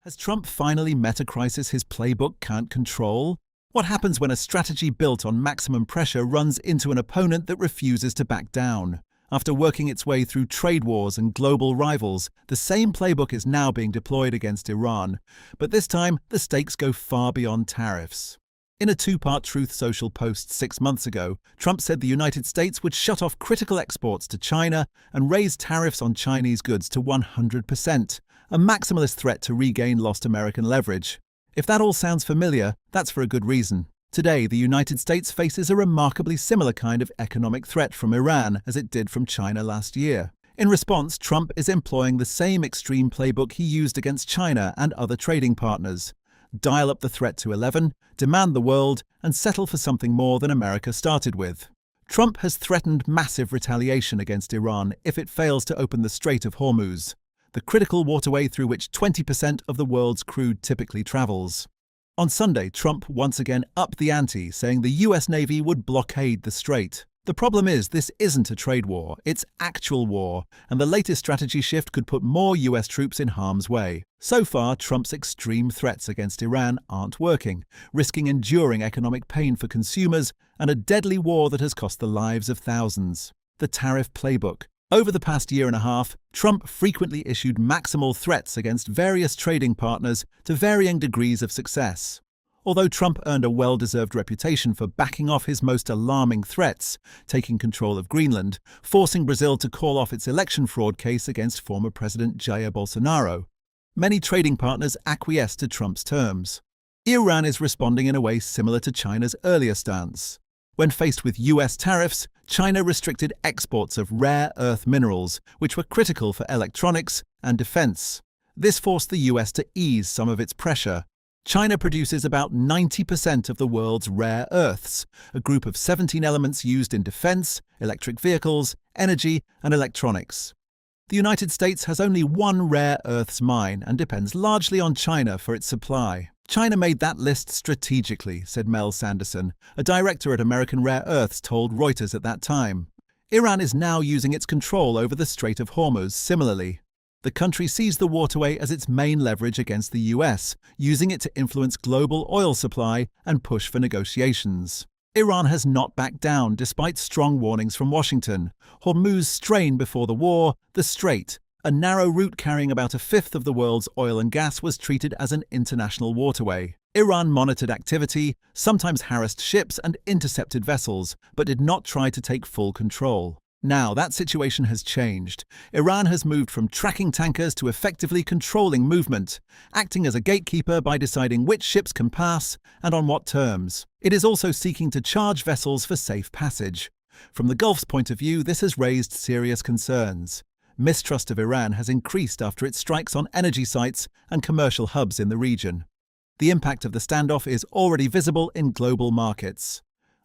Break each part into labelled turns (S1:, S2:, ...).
S1: Has Trump finally met a crisis his playbook can't control? What happens when a strategy built on maximum pressure runs into an opponent that refuses to back down? After working its way through trade wars and global rivals, the same playbook is now being deployed against Iran. But this time, the stakes go far beyond tariffs. In a two-part Truth Social post 6 months ago, Trump said the United States would shut off critical exports to China and raise tariffs on Chinese goods to 100%, a maximalist threat to regain lost American leverage. If that all sounds familiar, that's for a good reason. Today, the United States faces a remarkably similar kind of economic threat from Iran as it did from China last year. In response, Trump is employing the same extreme playbook he used against China and other trading partners. Dial up the threat to 11, demand the world, and settle for something more than America started with. Trump has threatened massive retaliation against Iran if it fails to open the Strait of Hormuz, the critical waterway through which 20% of the world's crude typically travels. On Sunday, Trump once again upped the ante, saying the US Navy would blockade the strait. The problem is, this isn't a trade war, it's actual war, and the latest strategy shift could put more US troops in harm's way. So far, Trump's extreme threats against Iran aren't working, risking enduring economic pain for consumers and a deadly war that has cost the lives of thousands. The Tariff Playbook. Over the past year and a half, Trump frequently issued maximal threats against various trading partners to varying degrees of success. Although Trump earned a well-deserved reputation for backing off his most alarming threats, taking control of Greenland, forcing Brazil to call off its election fraud case against former President Jair Bolsonaro, many trading partners acquiesced to Trump's terms. Iran is responding in a way similar to China's earlier stance. When faced with US tariffs, China restricted exports of rare earth minerals, which were critical for electronics and defense. This forced the US to ease some of its pressure. China produces about 90% of the world's rare earths, a group of 17 elements used in defense, electric vehicles, energy, and electronics. The United States has only one rare earths mine and depends largely on China for its supply. China made that list strategically, said Mel Sanderson, a director at American Rare Earths, told Reuters at that time. Iran is now using its control over the Strait of Hormuz similarly. The country sees the waterway as its main leverage against the US, using it to influence global oil supply and push for negotiations. Iran has not backed down despite strong warnings from Washington. Hormuz strained before the war, the strait, a narrow route carrying about a fifth of the world's oil and gas, was treated as an international waterway. Iran monitored activity, sometimes harassed ships and intercepted vessels, but did not try to take full control. Now that situation has changed. Iran has moved from tracking tankers to effectively controlling movement, acting as a gatekeeper by deciding which ships can pass and on what terms. It is also seeking to charge vessels for safe passage. From the Gulf's point of view, this has raised serious concerns. Mistrust of Iran has increased after its strikes on energy sites and commercial hubs in the region. The impact of the standoff is already visible in global markets.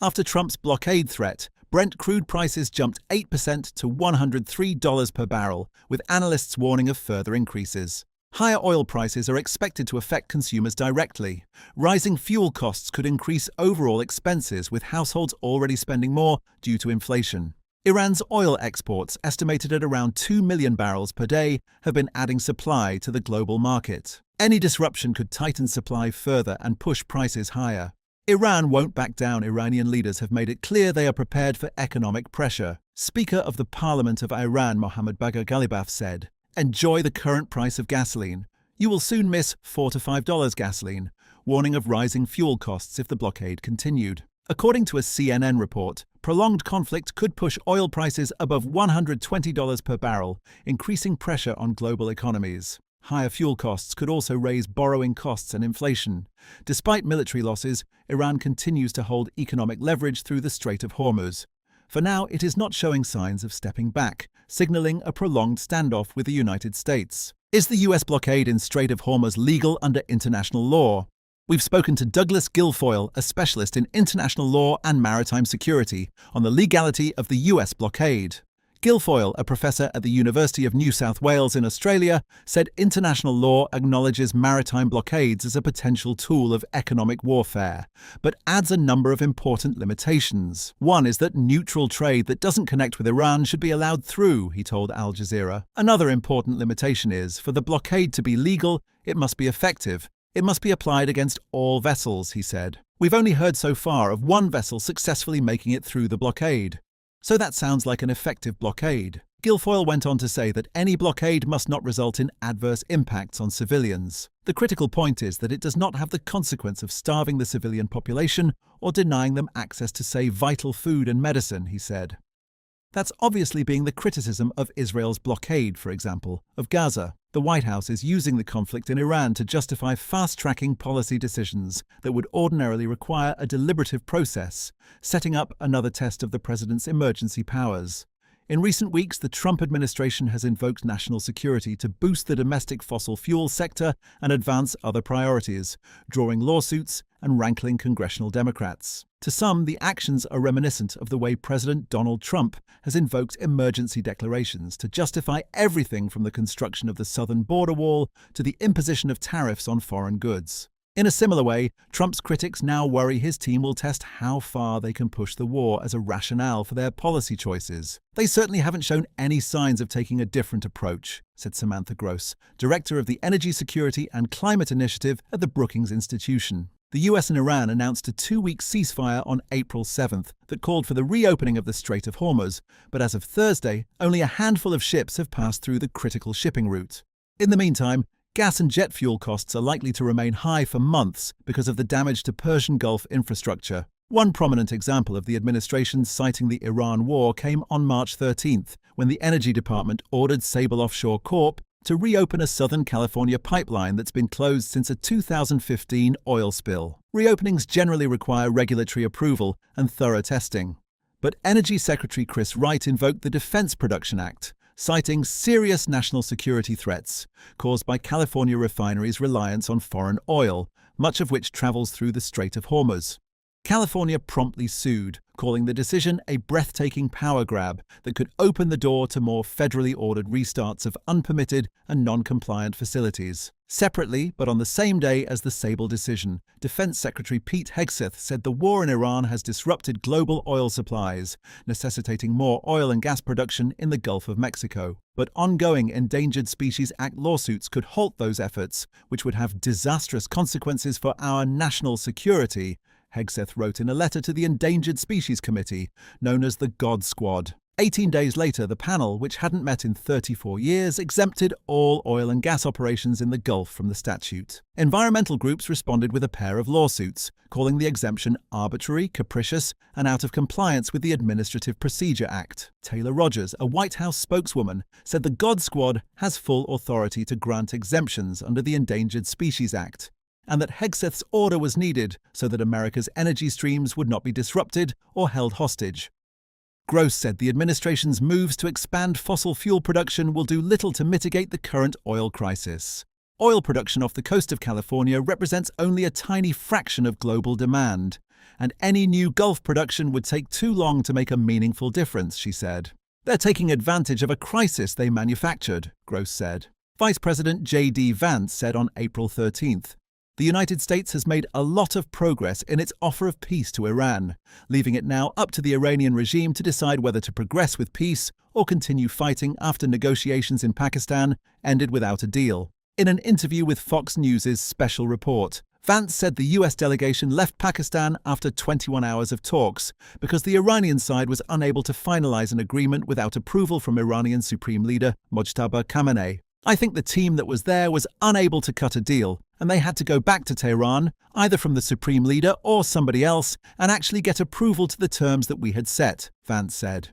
S1: After Trump's blockade threat, Brent crude prices jumped 8% to $103 per barrel, with analysts warning of further increases. Higher oil prices are expected to affect consumers directly. Rising fuel costs could increase overall expenses, with households already spending more due to inflation. Iran's oil exports, estimated at around 2 million barrels per day, have been adding supply to the global market. Any disruption could tighten supply further and push prices higher. Iran won't back down. Iranian leaders have made it clear they are prepared for economic pressure. Speaker of the Parliament of Iran, Mohammad Bagher Ghalibaf, said, "Enjoy the current price of gasoline. You will soon miss $4 to $5 gasoline," warning of rising fuel costs if the blockade continued. According to a CNN report, prolonged conflict could push oil prices above $120 per barrel, increasing pressure on global economies. Higher fuel costs could also raise borrowing costs and inflation. Despite military losses, Iran continues to hold economic leverage through the Strait of Hormuz. For now, it is not showing signs of stepping back, signaling a prolonged standoff with the United States. Is the US blockade in Strait of Hormuz legal under international law? We've spoken to Douglas Guilfoyle, a specialist in international law and maritime security, on the legality of the US blockade. Guilfoyle, a professor at the University of New South Wales in Australia, said international law acknowledges maritime blockades as a potential tool of economic warfare, but adds a number of important limitations. One is that neutral trade that doesn't connect with Iran should be allowed through, he told Al Jazeera. Another important limitation is, for the blockade to be legal, it must be effective. It must be applied against all vessels, he said. We've only heard so far of one vessel successfully making it through the blockade. So that sounds like an effective blockade. Guilfoyle went on to say that any blockade must not result in adverse impacts on civilians. The critical point is that it does not have the consequence of starving the civilian population or denying them access to, say, vital food and medicine, he said. That's obviously being the criticism of Israel's blockade, for example, of Gaza. The White House is using the conflict in Iran to justify fast-tracking policy decisions that would ordinarily require a deliberative process, setting up another test of the president's emergency powers. In recent weeks, the Trump administration has invoked national security to boost the domestic fossil fuel sector and advance other priorities, drawing lawsuits and rankling congressional Democrats. To some, the actions are reminiscent of the way President Donald Trump has invoked emergency declarations to justify everything from the construction of the southern border wall to the imposition of tariffs on foreign goods. In a similar way, Trump's critics now worry his team will test how far they can push the war as a rationale for their policy choices. They certainly haven't shown any signs of taking a different approach, said Samantha Gross, director of the Energy Security and Climate Initiative at the Brookings Institution. The US and Iran announced a 2-week ceasefire on April 7th that called for the reopening of the Strait of Hormuz, but as of Thursday, only a handful of ships have passed through the critical shipping route. In the meantime, gas and jet fuel costs are likely to remain high for months because of the damage to Persian Gulf infrastructure. One prominent example of the administration citing the Iran war came on March 13th, when the Energy Department ordered Sable Offshore Corp. To reopen a Southern California pipeline that's been closed since a 2015 oil spill. Reopenings generally require regulatory approval and thorough testing. But Energy Secretary Chris Wright invoked the Defense Production Act, citing serious national security threats caused by California refineries' reliance on foreign oil, much of which travels through the Strait of Hormuz. California promptly sued, calling the decision a breathtaking power grab that could open the door to more federally ordered restarts of unpermitted and non-compliant facilities. Separately, but on the same day as the Sable decision, Defense Secretary Pete Hegseth said the war in Iran has disrupted global oil supplies, necessitating more oil and gas production in the Gulf of Mexico. But ongoing Endangered Species Act lawsuits could halt those efforts, which would have disastrous consequences for our national security, Hegseth wrote in a letter to the Endangered Species Committee, known as the God Squad. 18 days later, the panel, which hadn't met in 34 years, exempted all oil and gas operations in the Gulf from the statute. Environmental groups responded with a pair of lawsuits, calling the exemption arbitrary, capricious, and out of compliance with the Administrative Procedure Act. Taylor Rogers, a White House spokeswoman, said the God Squad has full authority to grant exemptions under the Endangered Species Act, and that Hegseth's order was needed so that America's energy streams would not be disrupted or held hostage. Gross said the administration's moves to expand fossil fuel production will do little to mitigate the current oil crisis. Oil production off the coast of California represents only a tiny fraction of global demand, and any new Gulf production would take too long to make a meaningful difference, she said. They're taking advantage of a crisis they manufactured, Gross said. Vice President J.D. Vance said on April 13th, the United States has made a lot of progress in its offer of peace to Iran, leaving it now up to the Iranian regime to decide whether to progress with peace or continue fighting after negotiations in Pakistan ended without a deal. In an interview with Fox News' Special Report, Vance said the US delegation left Pakistan after 21 hours of talks because the Iranian side was unable to finalize an agreement without approval from Iranian Supreme Leader Mojtaba Khamenei. I think the team that was there was unable to cut a deal, and they had to go back to Tehran, either from the Supreme Leader or somebody else, and actually get approval to the terms that we had set, Vance said.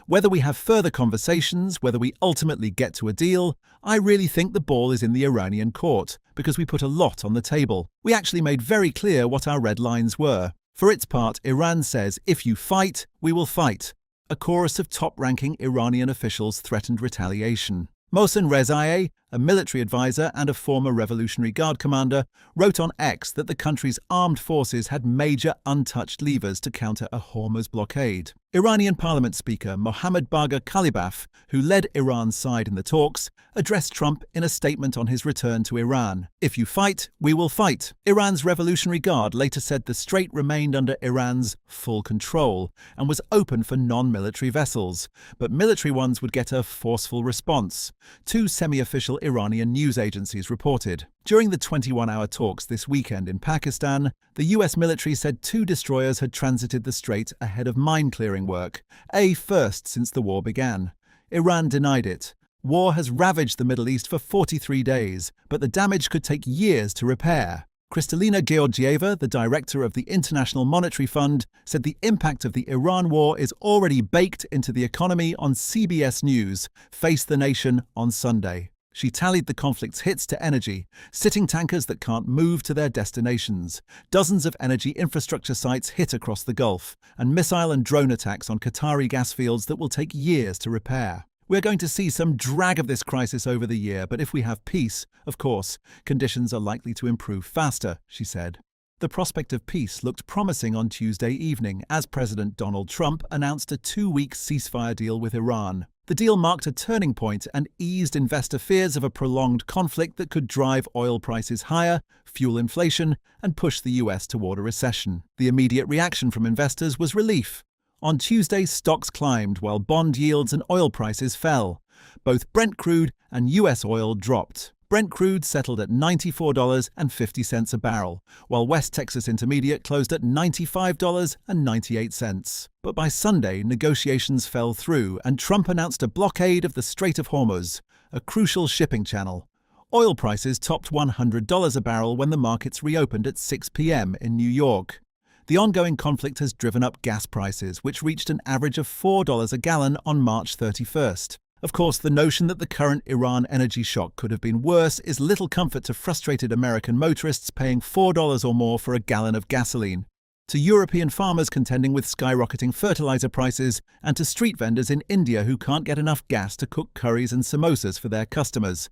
S1: Whether we have further conversations, whether we ultimately get to a deal, I really think the ball is in the Iranian court, because we put a lot on the table. We actually made very clear what our red lines were. For its part, Iran says, if you fight, we will fight. A chorus of top-ranking Iranian officials threatened retaliation. Mohsen Rezaieh, a military advisor and a former Revolutionary Guard commander, wrote on X that the country's armed forces had major untouched levers to counter a Hormuz blockade. Iranian Parliament Speaker Mohammad Bagher Khalibaf, who led Iran's side in the talks, addressed Trump in a statement on his return to Iran. "If you fight, we will fight." Iran's Revolutionary Guard later said the strait remained under Iran's full control and was open for non-military vessels, but military ones would get a forceful response, two semi-official Iranian news agencies reported. During the 21-hour talks this weekend in Pakistan, the US military said 2 destroyers had transited the strait ahead of mine-clearing work, a first since the war began. Iran denied it. War has ravaged the Middle East for 43 days, but the damage could take years to repair. Kristalina Georgieva, the director of the International Monetary Fund, said the impact of the Iran war is already baked into the economy on CBS News, Face the Nation, on Sunday. She tallied the conflict's hits to energy, sitting tankers that can't move to their destinations, dozens of energy infrastructure sites hit across the Gulf, and missile and drone attacks on Qatari gas fields that will take years to repair. "We're going to see some drag of this crisis over the year, but if we have peace, of course, conditions are likely to improve faster," she said. The prospect of peace looked promising on Tuesday evening as President Donald Trump announced a 2-week ceasefire deal with Iran. The deal marked a turning point and eased investor fears of a prolonged conflict that could drive oil prices higher, fuel inflation, and push the US toward a recession. The immediate reaction from investors was relief. On Tuesday, stocks climbed while bond yields and oil prices fell. Both Brent crude and US oil dropped. Brent crude settled at $94.50 a barrel, while West Texas Intermediate closed at $95.98. But by Sunday, negotiations fell through, and Trump announced a blockade of the Strait of Hormuz, a crucial shipping channel. Oil prices topped $100 a barrel when the markets reopened at 6 p.m. in New York. The ongoing conflict has driven up gas prices, which reached an average of $4 a gallon on March 31st. Of course, the notion that the current Iran energy shock could have been worse is little comfort to frustrated American motorists paying $4 or more for a gallon of gasoline, to European farmers contending with skyrocketing fertilizer prices, and to street vendors in India who can't get enough gas to cook curries and samosas for their customers.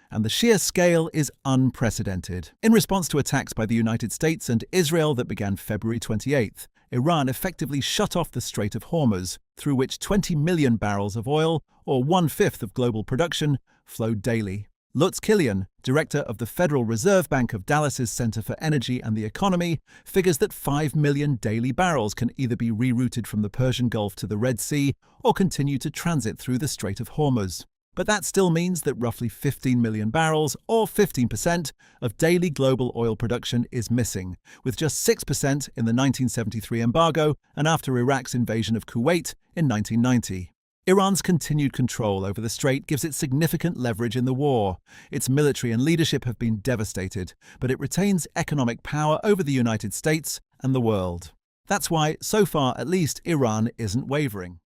S1: And the sheer scale is unprecedented. In response to attacks by the United States and Israel that began February 28th, Iran effectively shut off the Strait of Hormuz, through which 20 million barrels of oil, or 1/5 of global production, flowed daily. Lutz Kilian, director of the Federal Reserve Bank of Dallas's Center for Energy and the Economy, figures that 5 million daily barrels can either be rerouted from the Persian Gulf to the Red Sea or continue to transit through the Strait of Hormuz. But that still means that roughly 15 million barrels, or 15%, of daily global oil production is missing, with just 6% in the 1973 embargo and after Iraq's invasion of Kuwait in 1990. Iran's continued control over the strait gives it significant leverage in the war. Its military and leadership have been devastated, but it retains economic power over the United States and the world. That's why, so far at least, Iran isn't wavering.